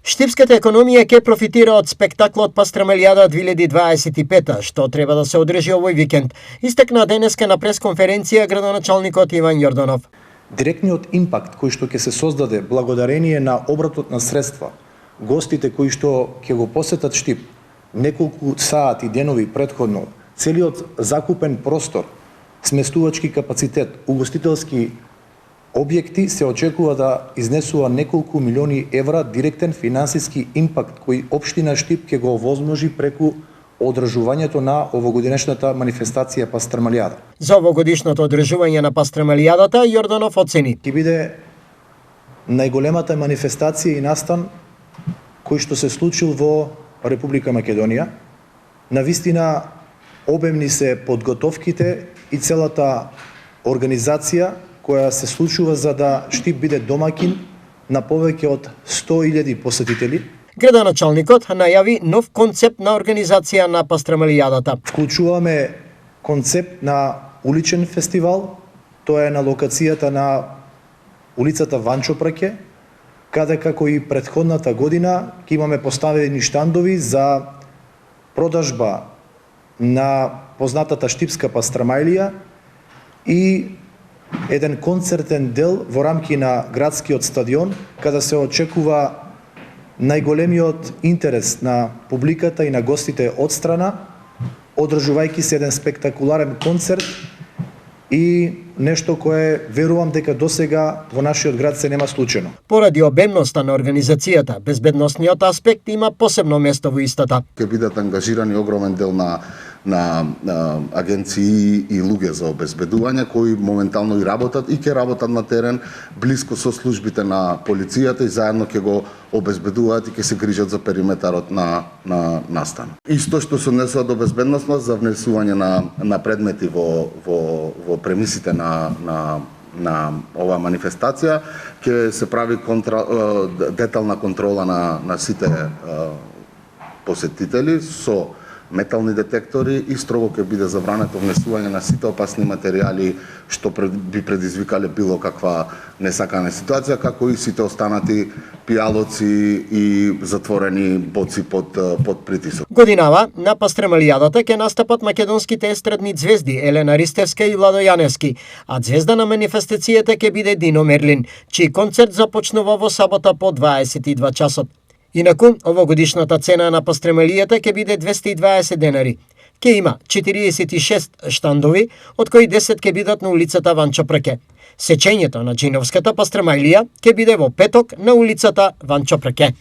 Штипската економија ќе профитира од спектаклот Пастрамелијада 2025, што треба да се одржи овој викенд, истакна денеска на пресконференција градоначалникот Иван Јорданов. Директниот импакт кој што ќе се создаде благодарение на обратот на средства, гостите кои што ќе го посетат Штип неколку сати денови претходно, целиот закупен простор, сместувачки капацитет, угостителски објекти се очекува да изнесува неколку милиони евра директен финансиски импакт кој општина Штип ќе го овозможи преку одржувањето на овогодишната манифестација Пастрамелијада. За овогодишното одржување на Пастрамелијадата Јорданов оцени: ќе биде најголемата манифестација и настан кој што се случил во Република Македонија. Навистина обемни се подготовките и целата организација која се случува за да Штип биде домакин на повеќе од 100.000 посетители. Градоначалникот најави нов концепт на организација на Пастрамелијадата. Вклучуваме концепт на уличен фестивал, тоа е на локацијата на улицата Ванчо Праке, каде како и претходната година ќе имаме поставени штандови за продажба на познатата штипска пастрамајлија и еден концертен дел во рамки на градскиот стадион, каде се очекува најголемиот интерес на публиката и на гостите од страна, одржувајќи се еден спектакуларен концерт и нешто кое верувам дека досега во нашиот град се нема случено. Поради обемноста на организацијата, безбедносниот аспект има посебно место во истата. Ќе бидат ангажирани огромен дел на агенции и луѓе за обезбедување кои моментално и работат и ќе работат на терен блиско со службите на полицијата и заедно ќе го обезбедуваат и ќе се грижат за периметарот на настан. Исто што се однесува до безбедноста за внесување на предмети во премисите на оваа манифестација ќе се прави детална контрола на сите посетители со метални детектори и строго ќе биде забрането внесување на сите опасни материјали што би предизвикале било каква несакана ситуација, како и сите останати пијалоци и затворени боци под притисок. Годинава на Пастрамелијадата ќе настапат македонските естрадни ѕвезди Елена Ристевска и Владо Јаневски, а ѕвезда на манифестацијата ќе биде Дино Мерлин, чиј концерт започнува во сабота по 22 часот. Инаку, овогодишната цена на Пастрамелијата ќе биде 220 денари. Ќе има 46 штандови, од кои 10 ќе бидат на улицата Ванчо Праке. Сечењето на Джиновската Пастрамелија ќе биде во петок на улицата Ванчо Праке.